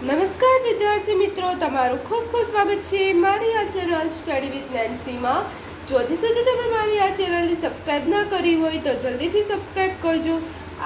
નમસ્કાર વિદ્યાર્થી મિત્રો, તમારું ખૂબ ખૂબ સ્વાગત છે મારી આ ચેનલ સ્ટડી વિથ નેન્સીમાં. જો હજી સુધી તમે મારી આ ચેનલને સબસ્ક્રાઇબ ના કરી હોય તો જલ્દીથી સબસ્ક્રાઇબ કરજો.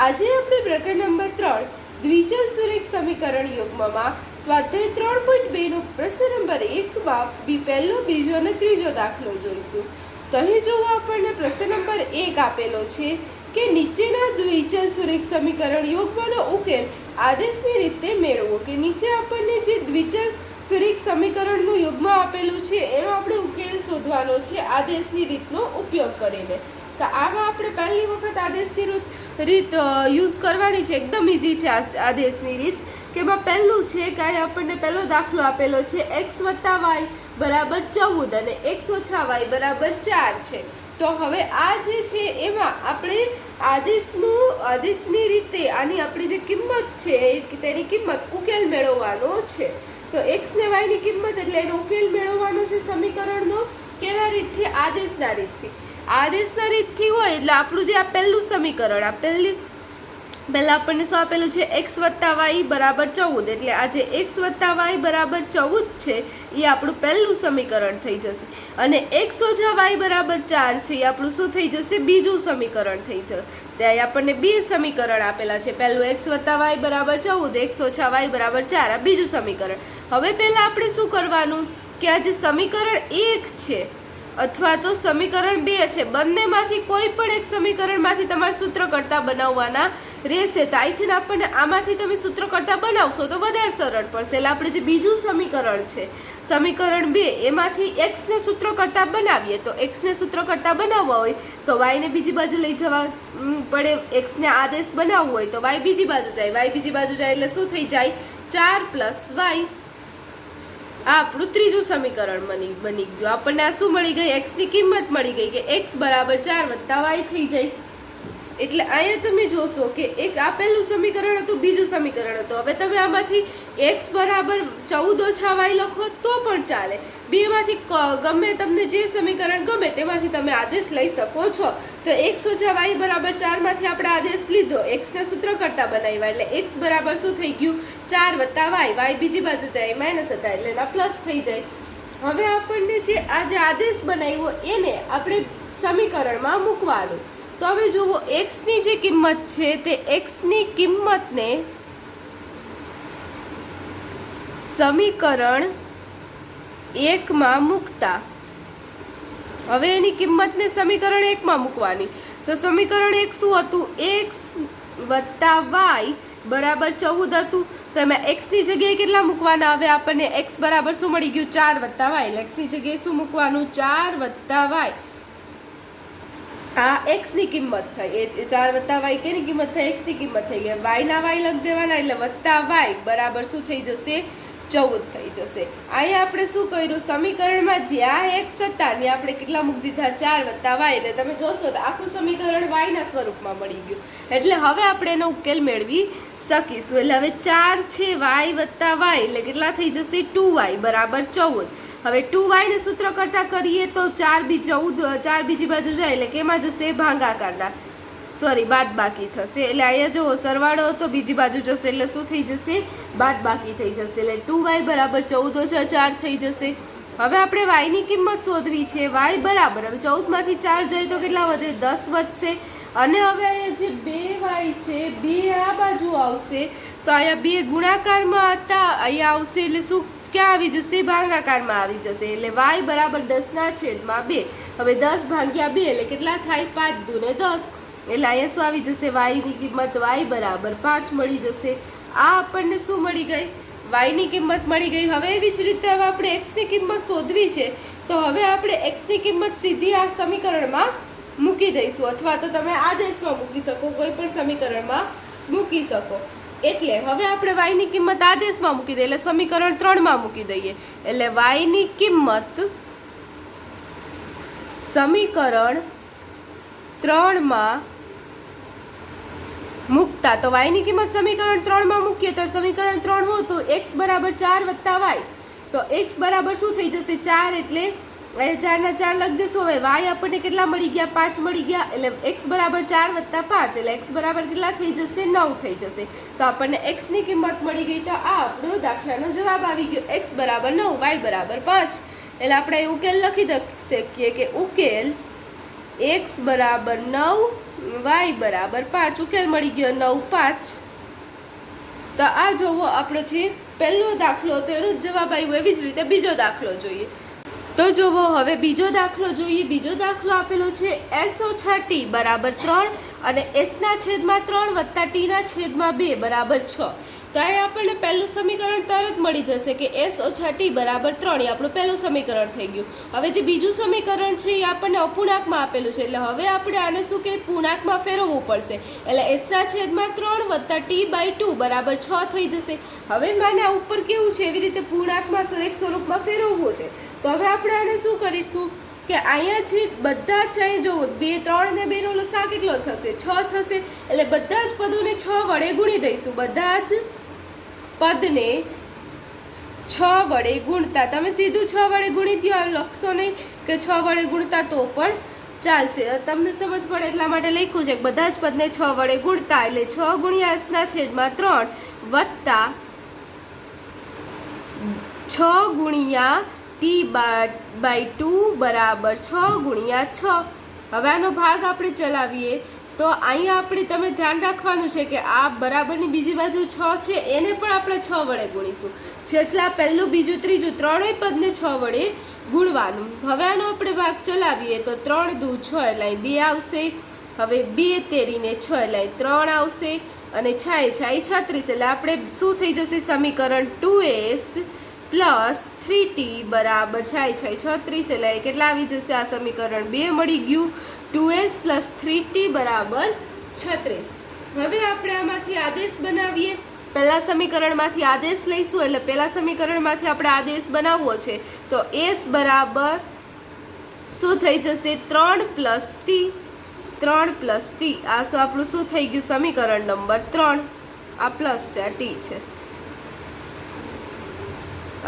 આજે આપણે પ્રકરણ નંબર 3 દ્વિચલ સુરેખ સમીકરણ યુગ્મમાં સ્વાધ્યાય 3.2 નો પ્રશ્ન નંબર 1 માં પહેલો, બીજો અને ત્રીજો દાખલો જોઈશું. તો અહીં જો આપણને પ્રશ્ન નંબર 1 આપેલો છે કે નીચેના દ્વિચલ સુરેખ સમીકરણ યુગ્મનો ઉકેલ આદેશની રીતે મેળવો. કે નીચે આપણને જે દ્વિચલ સુરેખ સમીકરણનું યુગ્મ આપેલું છે એનો આપણે ઉકેલ શોધવાનો છે આદેશની રીતનો ઉપયોગ કરીને. તો આમાં આપણે પહેલી વખત આદેશની રીત યુઝ કરવાની છે. એકદમ ઇઝી છે આદેશની રીત. કે એમાં પહેલું છે કે આપણને પહેલો દાખલો આપેલો છે x + y બરાબર 14 અને x - y બરાબર 4 છે. તો હવે આ જે છે એમાં આપણે આદેશની રીતે આની આપણી જે કિંમત છે તેની કિંમત ઉકેલ મેળવવાનો છે. તો x ને y ની કિંમત એટલે એનો ઉકેલ મેળવવાનો છે સમીકરણનો. કેના રીતથી? આદેશના રીતથી. આદેશના રીતથી હોય એટલે આપણું જે આ પહેલું સમીકરણ, આ પહેલા આપણને શું આપેલું છે? x + y બરાબર 14. એટલે આ જે x + y બરાબર 14 છે એ આપણું પહેલું સમીકરણ થઈ જશે. અને x - y બરાબર 4 છે એ આપણું શું થઈ જશે? બીજું સમીકરણ થઈ જશે. ત્યાં આપણને બે સમીકરણ આપેલા છે. પહેલું x + y બરાબર 14, x - y બરાબર 4, આ બીજું સમીકરણ. હવે પહેલા આપણે શું કરવાનું કે આ જે સમીકરણ 1 છે અથવા તો સમીકરણ 2 છે, બંનેમાંથી કોઈ પણ એક સમીકરણમાંથી તમારે સૂત્રકર્તા બનાવવાના રહેશે. તો અહીંથી આપણને આમાંથી તમે સૂત્રકર્તા બનાવશો તો વધારે સરળ પડશે. એટલે આપણે જે બીજું સમીકરણ છે સમીકરણ 2 એમાંથી x ને સૂત્રકર્તા બનાવીએ. તો x ને સૂત્રકર્તા બનાવવા હોય તો y ને બીજી બાજુ લઈ જવા પડે. x ને આદેશ બનાવવો હોય તો y બીજી બાજુ જાય, y બીજી બાજુ જાય એટલે શું થઈ જાય? 4 + y. આ આપણું ત્રીજું સમીકરણ બની ગયું. આપણને આ શું મળી ગઈ? x ની કિંમત મળી ગઈ કે x બરાબર 4 + y થઈ જાય. એટલે અહીંયા તમે જોશો કે એક આ પહેલું સમીકરણ હતું, બીજું સમીકરણ હતું. હવે તમે આમાંથી x બરાબર 14 - y લખો તો પણ ચાલે. બેમાંથી ગમે તમને જે સમીકરણ ગમે તેમાંથી તમે આદેશ લઈ શકો છો. તો x - y બરાબર 4 માંથી આપણે આદેશ લીધો, x ને સૂત્રકર્તા બનાવ્યા એટલે x બરાબર શું થઈ ગયું? 4 + y બીજી બાજુ જાય માઇનસ હતા એટલે એના પ્લસ થઈ જાય. હવે આપણને જે આ જે આદેશ બનાવ્યો એને આપણે સમીકરણમાં મૂકવાનું. તો હવે જુઓ, x ની જે કિંમત છે તે x ની કિંમતને સમીકરણ 1 માં મૂકતા. હવે એની કિંમતને સમીકરણ 1 માં મૂકવાની. તો સમીકરણ 1 શું હતું? x + y બરાબર 14 હતું. તો એમાં x ની જગ્યાએ કેટલા મૂકવાના? હવે આપણને x બરાબર શું મળી ગયું? 4 + y. એટલે x ની જગ્યાએ શું મૂકવાનું? 4 + y. આ x ની કિંમત થઈ. એ 4 + y કેની કિંમત થઈ? x ની કિંમત થઈ ગઈ. y ના y લખી દેવાના એટલે +y બરાબર શું થઈ જશે? 14 થઈ જશે. અહીંયા આપણે શું કર્યું? સમીકરણમાં જ્યાં x હતા ત્યાં આપણે કેટલા મૂકી દીધા? 4 + y. એટલે તમે જોશો તો આખું સમીકરણ y ના સ્વરૂપમાં મળી ગયું. એટલે હવે આપણે એનો ઉકેલ મેળવી શકીશું. એટલે હવે 4 છે y + y એટલે કેટલા થઈ જશે? 2y બરાબર 14. હવે 2y ને સૂત્રકર્તા કરીએ તો 4 બીજી બાજુ જાય એટલે કેમાં જશે? ભાગાકારના, સોરી બાદબાકી થશે. એટલે અહીંયા જો સરવાળો તો બીજી બાજુ જશે એટલે શું થઈ જશે? બાદબાકી થઈ જશે. એટલે 2y બરાબર 14 - 4 થઈ જશે. હવે આપણે y ની કિંમત શોધવી છે. y બરાબર હવે 14 માંથી 4 જાય તો કેટલા વધે? 10 વધશે. અને હવે અહીંયા જે 2y છે 2 આ બાજુ આવશે. તો અહીંયા 2 ગુણાકારમાં હતા, અહીંયા આવશે એટલે શું ક્યાં આવી જશે? ભાગાકારમાં આવી જશે. એટલે y બરાબર 10/2. હવે 10 / 2 એટલે કેટલા થાય? 5 × 2 = 10. એટલે અહીંયા શું આવી જશે? y ની કિંમત y બરાબર 5 મળી જશે. આ આપણને શું મળી ગઈ? y ની કિંમત મળી ગઈ. હવે એવી જ રીતે હવે આપણે x ની કિંમત શોધવી છે. તો હવે આપણે x ની કિંમત સીધી આ સમીકરણમાં મૂકી દઈશું, અથવા તો તમે આદેશમાં મૂકી શકો, કોઈ પણ સમીકરણમાં મૂકી શકો. એટલે હવે આપણે y ની કિંમત આદેશમાં મૂકી દઈએ એટલે સમીકરણ 3 માં મૂકી દઈએ. એટલે y ની કિંમત સમીકરણ 3 માં મૂકતા. તો y ની કિંમત સમીકરણ 3 માં મૂકીએ તો સમીકરણ 3 હોય તો x બરાબર 4 + y. તો x બરાબર શું થઈ જશે? 4 એટલે 4 ના 4 લખી દઈશું. હવે વાય આપણને કેટલા મળી ગયા? 5 મળી ગયા. એટલે x બરાબર 4 વત્તા 5 એટલે x બરાબર કેટલા થઈ જશે? 9 થઈ જશે. તો આપણને x ની કિંમત મળી ગઈ. તો આ આપણો દાખલાનો જવાબ આવી ગયો. x બરાબર 9, y બરાબર 5. એટલે આપણે ઉકેલ લખી શકીએ કે ઉકેલ x બરાબર 9, y બરાબર 5. ઉકેલ મળી ગયો 9, 5. તો આ જોવો આપણો છે પહેલો દાખલો, તો એનો જવાબ આવ્યો. એવી જ રીતે બીજો દાખલો જોઈએ. તો જોવો હવે બીજો દાખલો જોઈએ. બીજો દાખલો આપેલો છે s ઓછા t બરાબર 3 અને s ના છેદમાં 3 વત્તા t ના છેદમાં 2 બરાબર 6. તો અહીં આપણને પહેલું સમીકરણ તરત મળી જશે કે s ઓછા t બરાબર 3. એ આપણું પહેલું સમીકરણ થઈ ગયું. હવે જે બીજું સમીકરણ છે એ આપણને અપૂર્ણાંકમાં આપેલું છે, એટલે હવે આપણે આને શું કે પૂર્ણાંકમાં ફેરવવું પડશે. એટલે s ના છેદમાં 3 વત્તા t બાય 2 બરાબર 6 થઈ જશે. હવે માને આ ઉપર કેવું છે એવી રીતે પૂર્ણાંકમાં એક સ્વરૂપમાં ફેરવવું છે. તો હવે આપણે આને શું કરીશું કે અહીંયા છે બધા જ અહીં જો 2, 3 ને 2 નો લસા કેટલો થશે? 6 થશે. એટલે બધા જ પદોને 6 વડે ગુણી દઈશું. બધા જ પદને 6 વડે ગુણતા તમે સીધું 6 વડે ગુણી દો, લખશો નહીં કે 6 વડે ગુણતા તો પણ ચાલશે. તમને સમજ પડે એટલા માટે લખ્યું છે કે બધા જ પદને 6 વડે ગુણતા. એટલે 6 ગુણ્યા s ના છેદમાં 3 વત્તા 6 ગુણ્યા t બાય 2 બરાબર 6 ગુણ્યા 6. હવે આનો ભાગ આપણે ચલાવીએ તો અહીંયા આપણે તમે ધ્યાન રાખવાનું છે કે આ બરાબરની બીજી બાજુ 6 છે એને પણ આપણે 6 વડે ગુણીશું. જેટલા પહેલું, બીજું, ત્રીજું ત્રણેય પદને 6 વડે ગુણવાનું. હવે આનો આપણે ભાગ ચલાવીએ તો 3 દુ 6 એટલે 2 આવશે. હવે 2 તેરીને 6 એટલે 3 આવશે અને 6 36. એટલે આપણે શું થઈ જશે સમીકરણ 2s પ્લસ 3t બરાબર 6 36. એટલે કેટલા આવી જશે? આ સમીકરણ 2 મળી ગયું. 2s પ્લસ 3t બરાબર 36. હવે આપણે આમાંથી આદેશ બનાવીએ. પહેલા સમીકરણમાંથી આદેશ લઈશું. એટલે પહેલા સમીકરણમાંથી આપણે આદેશ બનાવવો છે તો s બરાબર શું થઈ જશે? 3 પ્લસ t. 3 પ્લસ t આ આપણું શું થઈ ગયું? સમીકરણ નંબર 3. આ પ્લસ છે, આ t છે.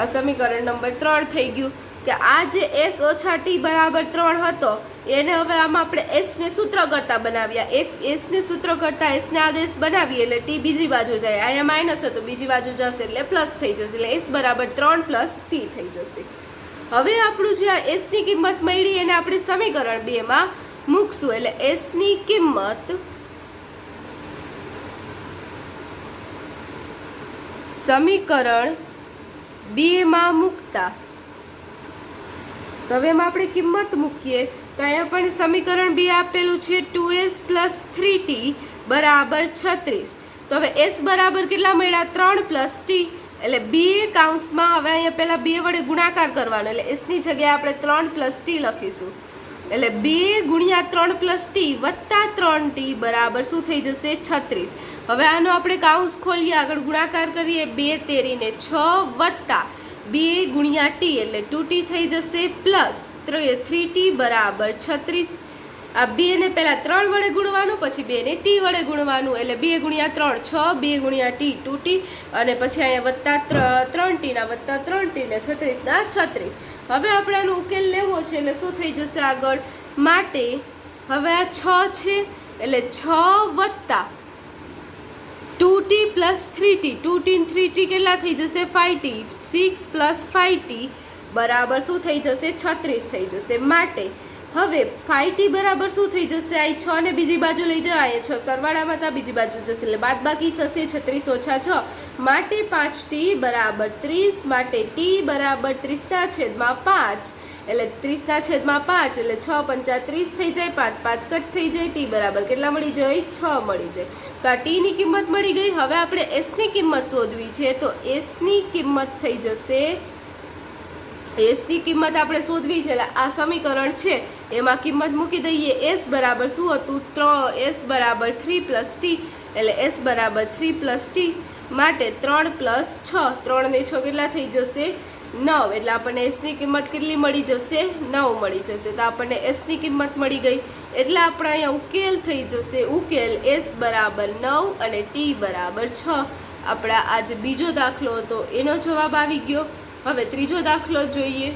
આ સમીકરણ નંબર 3 થઈ ગયું. કે આ જે s ઓછા t બરાબર 3 હતો એને હવે આમાં આપણે s ને સૂત્ર કરતા બનાવ્યા. એક s ને સૂત્ર કરતા s ને આદેશ બનાવીએ એટલે t બીજી બાજુ જાય. અહીંયા માઇનસ હતો, બીજી બાજુ જશે એટલે પ્લસ થઈ જશે. એટલે s બરાબર 3 પ્લસ t થઈ જશે. હવે આપણું જે આ s ની કિંમત મળી એને આપણે સમીકરણ 2 માં મૂકશું. એટલે s ની કિંમત સમીકરણ 2 માં મૂકતા, તો હવે એમાં આપણે કિંમત મૂકીએ તો અહીંયા પણ સમીકરણ 2 આપેલું છે 2s પ્લસ 3t બરાબર 36. તો હવે s બરાબર કેટલા મળ્યા? 3 પ્લસ t. એટલે 2 કૌંસમાં હવે અહીંયા પહેલા 2 વડે ગુણાકાર કરવાનો. એટલે s ની જગ્યાએ આપણે 3 પ્લસ t લખીશું. એટલે 2 ગુણ્યા 3 પ્લસ t વત્તા 3t બરાબર શું થઈ જશે? 36. હવે આનો આપણે કૌંસ ખોલીએ, આગળ ગુણાકાર કરીએ. 2 તેરીને 6 વત્તા 2 ગુણ્યા t એટલે 2t થઈ જશે પ્લસ 3t બરાબર 36. આ 2 ને પહેલા 3 વડે ગુણવાનું, પછી 2 ને t વડે ગુણવાનું. એટલે 2 ગુણ્યા 3 6, 2 ગુણ્યા t 2t અને પછી અહીંયા વત્તા 3t ના વત્તા 3t ને 36 ના 36. હવે આપણે આનો ઉકેલ લેવો છે એટલે શું થઈ જશે આગળ? માટે હવે આ 6 છે એટલે 6 વત્તા 2t પ્લસ 3t. 2t ને 3t કેટલા થઈ જશે? 5t. 6 પ્લસ 5t બરાબર શું થઈ જશે? 36 થઈ જશે. માટે હવે 5t બરાબર શું થઈ જશે? આ 6 ને બીજી બાજુ લઈ જાઓ, અહીંયા 6 સરવાળામાં તો બીજી બાજુ જશે એટલે બાદબાકી થશે 36 ઓછા 6. માટે 5t બરાબર 30. માટે t બરાબર 30 ના છેદમાં 5 એટલે 30 ના છેદમાં 5 એટલે 6 પંચા 30 થઈ જાય. 5 5 કટ થઈ જાય. t બરાબર કેટલા મળી જાય? 6 મળી જાય. તો આ t ની કિંમત મળી ગઈ. હવે આપણે s ની કિંમત શોધવી છે તો s ની કિંમત થઈ જશે, s ની કિંમત આપણે શોધવી છે એટલે આ સમીકરણ છે એમાં કિંમત મૂકી દઈએ. s બરાબર શું હતું? s બરાબર 3 પ્લસ t. એટલે s બરાબર 3 પ્લસ t. માટે 3 પ્લસ 6, 3 ને 6 કેટલા થઈ જશે? 9. એટલે આપણને s ની કિંમત કેટલી મળી જશે? 9 મળી જશે. તો આપણને s ની કિંમત મળી ગઈ. એટલે આપણે અહીંયા ઉકેલ થઈ જશે. ઉકેલ s બરાબર 9 અને t બરાબર 6. આપણા આ જે બીજો દાખલો હતો એનો જવાબ આવી ગયો. હવે ત્રીજો દાખલો જોઈએ.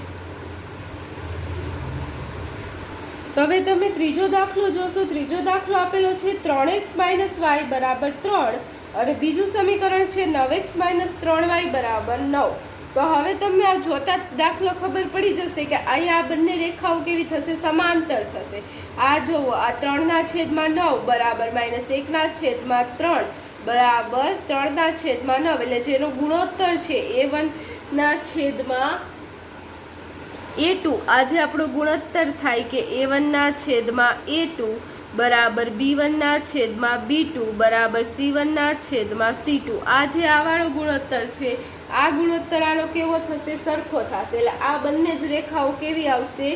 તો હવે તમે ત્રીજો દાખલો જોશો. ત્રીજો દાખલો આપેલો છે 3x - y = 3 અને બીજું સમીકરણ છે 9x - 3y = 9. તો હવે તમને આ જોતા દાખલો ખબર પડી જશે કે અહીંયા આ બંને રેખાઓ કેવી થશે, સમાંતર થશે. આ જોવો, આ 3/9 બરાબર -1/3 બરાબર 3/9, એટલે જેનો ગુણોત્તર છે A1/A2. આજે આપણો ગુણોત્તર થાય કે A1/A2 બરાબર B1/B2 બરાબર C1/C2. આ જે આ વાળો ગુણોત્તર છે, આ ગુણોત્તર આનો કેવો થશે, સરખો થશે. એટલે આ બંને જ રેખાઓ કેવી આવશે,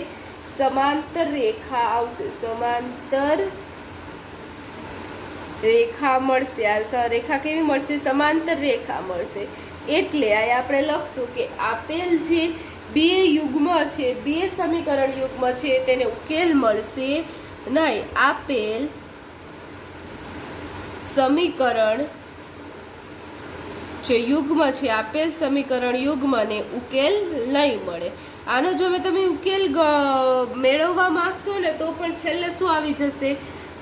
સમાંતર રેખા આવશે. સમાંતર રેખા મળશે. આ રેખા કેવી મળશે, સમાંતર રેખા મળશે. એટલે આ આપણે લખશું કે આપેલ જે બે યુગ્મ છે, બે સમીકરણ યુગ્મ છે, તેને ઉકેલ મળશે નહીં. આપેલ સમીકરણ જે યુગ્મ છે, આપેલ સમીકરણ યુગ્મને ઉકેલ નહીં મળે. આનો જો તમે ઉકેલ મેળવવા માંગશો ને તો પણ છેલ્લે શું આવી જશે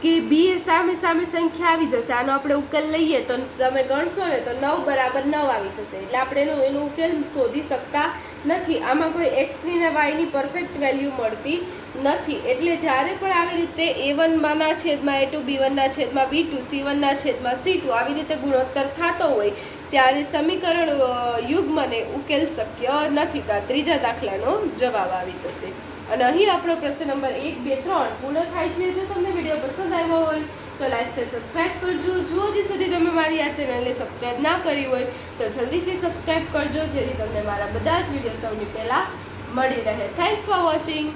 કે બે સામે સામે સંખ્યા આવી જશે. આનો આપણે ઉકેલ લઈએ તો તમે ગણશો ને તો 9 = 9 આવી જશે. એટલે આપણે એનો ઉકેલ શોધી શકતા નથી. આમાં કોઈ x ની ને y ની પરફેક્ટ વેલ્યુ મળતી નથી. એટલે જ્યારે પણ આવી રીતે A1/A2 B1/B2 C1/C2 આવી રીતે ગુણોત્તર થતો હોય ત્યારે સમીકરણ યુગ્મને ઉકેલ શક્ય નથી. તો ત્રીજા દાખલાનો જવાબ આવી જશે. અને અહીં આપણો પ્રશ્ન નંબર 1, 2, 3 પૂર્ણ થાય છે. જો તમને વિડીયો પસંદ આવ્યો હોય તો લાઈક શેર સબસ્ક્રાઇબ કરજો. જો હજી સુધી તમે મારી આ ચેનલને સબસ્ક્રાઇબ ના કરી હોય તો જલ્દીથી સબસ્ક્રાઇબ કરજો, જેથી તમને મારા બધા જ વિડીયો સૌથી પહેલાં મળી રહે. Thanks for watching.